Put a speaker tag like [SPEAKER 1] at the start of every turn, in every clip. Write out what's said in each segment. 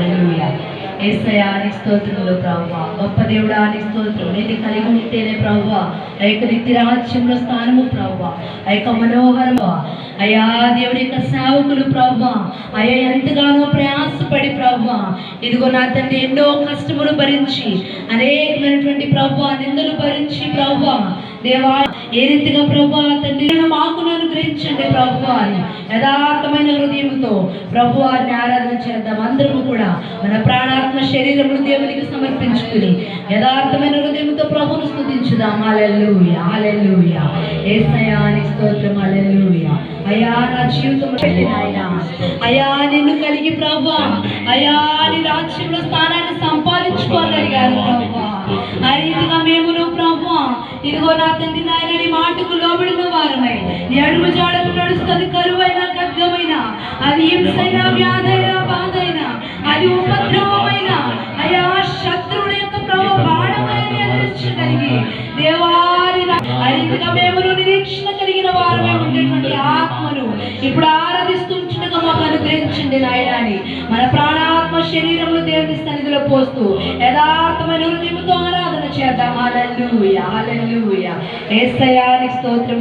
[SPEAKER 1] హల్లెలూయా. యేసయ్యా నీ స్తోత్రములు ప్రభువా, గొప్ప దేవుడా నీ స్తోత్రం. నీతి కలిగి ఉంటేనే ప్రభువా ఆ యొక్క నిత్య రాజ్యంలో స్థానము ప్రభువా, ఆ యొక్క మనోహరము అయ్యా దేవుడి యొక్క సేవకులు ప్రభువా అయ్యా ఎంతగానో ప్రయాసపడి ప్రభువా ఇదిగో నా తండ్రి ఎన్నో కష్టములు భరించి అనేకమైనటువంటి ప్రభువా నిందలు భరించి ప్రభువా దేవా ఏ రీతిగా ప్రభువా తండ్రి మాకు అనుగ్రహించండి ప్రభువా అని యథార్థమైన హృదయంతో ప్రభువారిని ఆరాధన చేద్దాం. అందరము కూడా మన ప్రాణాత్మ శరీరములు దేవునికి సమర్పించుకుని యథార్థమైన హృదయంతో ప్రభువును స్తుతించుదాం. హల్లెలూయా హల్లెలూయా. యేసయ్యా నీ స్తోత్రం. హల్లెలూయా. అయ్యా నా జీవితం నాయనా అయ్యా నిన్ను కలిగి ప్రభువా అయ్యా నీ రాజ్యంలో స్థానాన్ని సంపాదించుకోగలిగారు ప్రభువా. ఆ రీతిగా మేమును ప్రభువా ఇదిగో నా తండ్రి నాయన నీ మాటకు లోబడిన వారమై నీ అడుగు జాడలు నడుస్తుంది. కరువైన ఖడ్గమైన అది హింసైన వ్యాధైన బాధైన అది ఉపద్రవమైన అయ్యా శత్రువుల యొక్క ప్రభు బాణమైన ఎదుర్చగలిగి దేవారి అరిగా మేము నిరీక్షణ కలిగిన వారమై ఉండేటువంటి ఆత్మను ఇప్పుడు ఆరాధిస్తుండగా మాకు అనుగ్రహించండి నాయనా అని మన ప్రాణాత్మ శరీరములు దేవుని సన్నిధిలో పోస్తూ యథార్థమైన హృదయంతో ఆరాధన చేద్దాం. హల్లెలూయా హల్లెలూయా. యేసయ్యా నీ స్తోత్రం.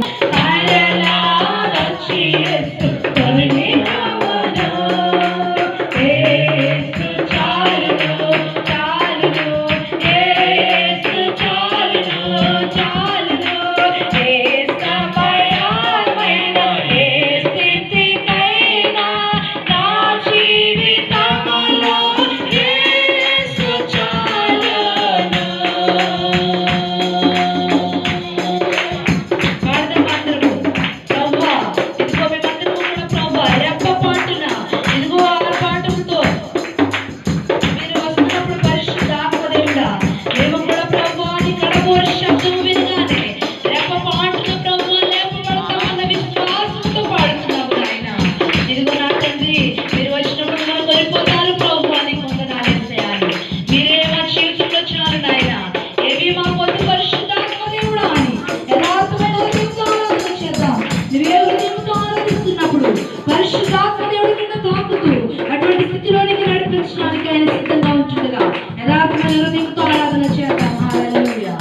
[SPEAKER 1] అటువంటి స్థితిలోనికి నడిపించడానికి ఆయన సిద్ధంగా ఉంటుండగా యథార్థమైన హృదయంతో ఆరాధన చేద్దాం. హల్లెలూయా.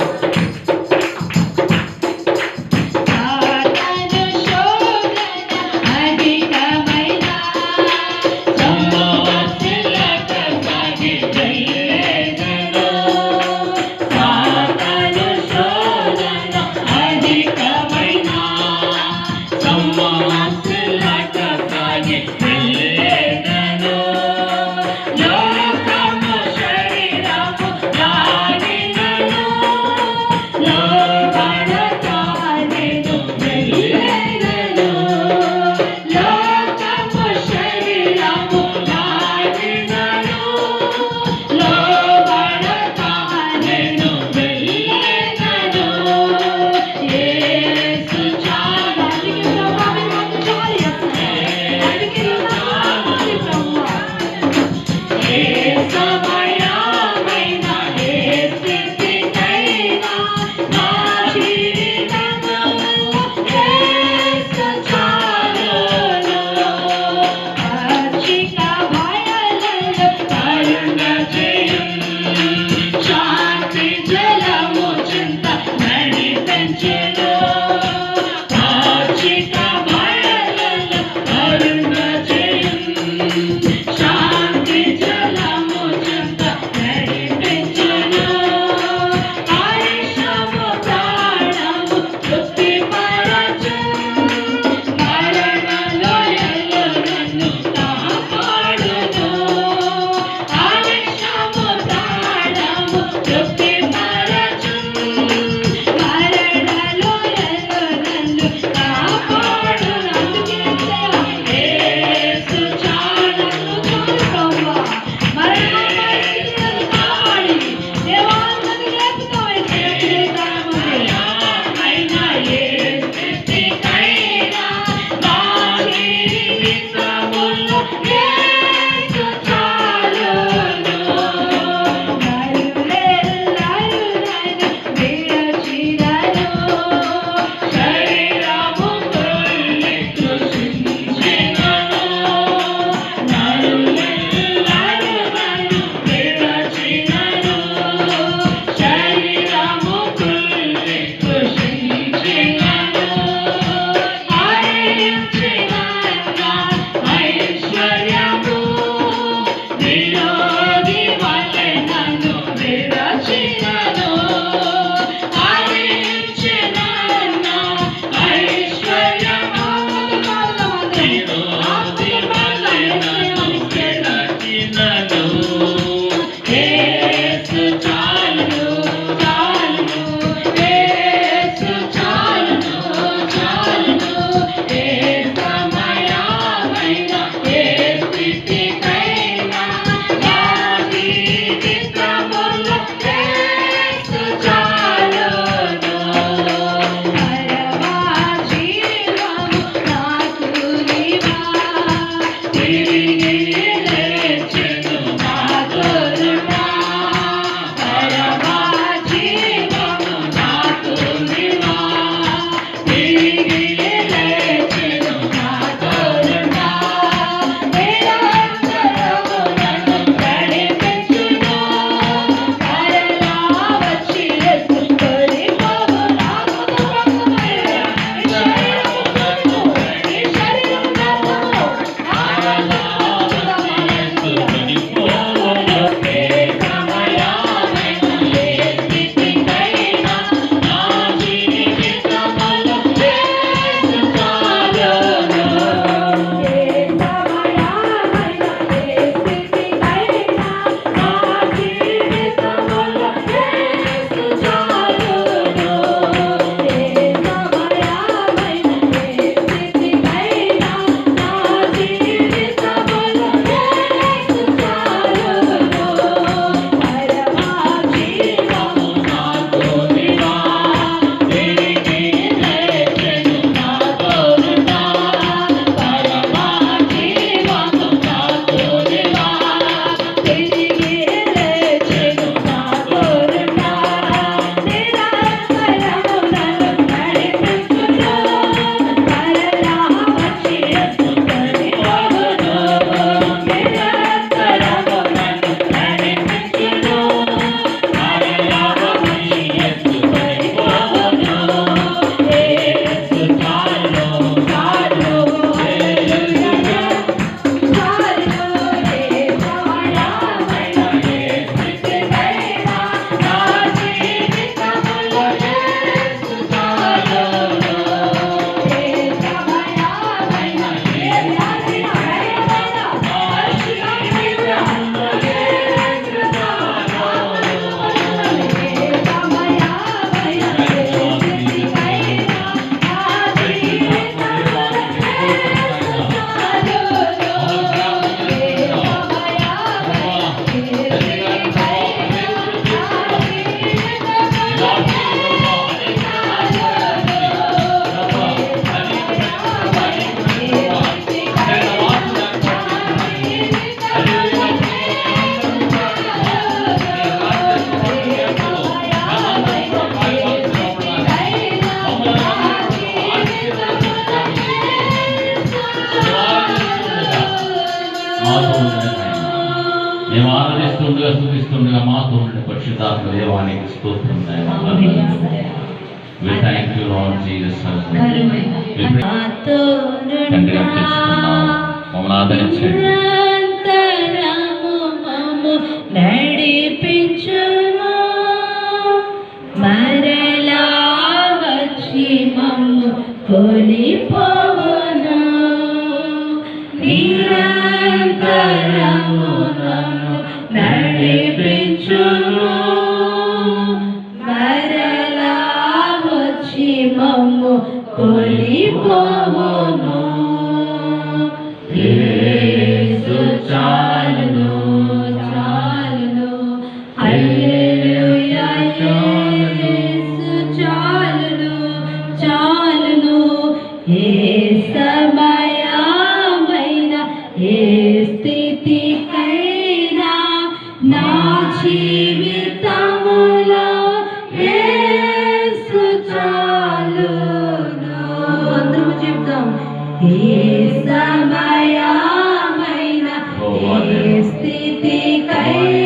[SPEAKER 2] చేసినను యేసు చాలును చాలును యేసు చాలును చాలును ఏ సమయమైన ఏ స్థితికైనా నా జీవితములో యేసు చాలును
[SPEAKER 1] పరమా జీవము నాకు నీవా
[SPEAKER 2] తిరిగి లేచెను నా కరుణ పరమా జీవము నాకు నీవా తిరిగి లేచెను నా కరుణ నిరంతరము నన్ను నడిపించును
[SPEAKER 1] మరలా వచ్చి యేసు కొలిపోవు నాకు దుఃఖమైన ఈ శరీరము నన్ను
[SPEAKER 2] మేము ఆరాధిస్తుండగా స్తుతిస్తుండగా మాతో ఉండే పరిశుద్ధాత్మ దేవానికి స్తోత్రం We thank you Lord Jesus. తండ్రిగా తెలుసుకున్నాం మమ్మల్ని ఆదరించండి
[SPEAKER 1] నడిపించును మరలా వచ్చి మమ్ము కొలిపోవును నిరంతరము నన్ను నడిపించును మరలా వచ్చి మమ్ము కొలిపోవును యేసు చాలును చాలును హల్లెలూయా యేసు చాలును చాలును ఏ సమయమైన ఏ స్థితికైనా నా జీవితములో యేసు చాలును అందరూ చెప్తాం ఏ సమయమైన ఏ స్థితికైనా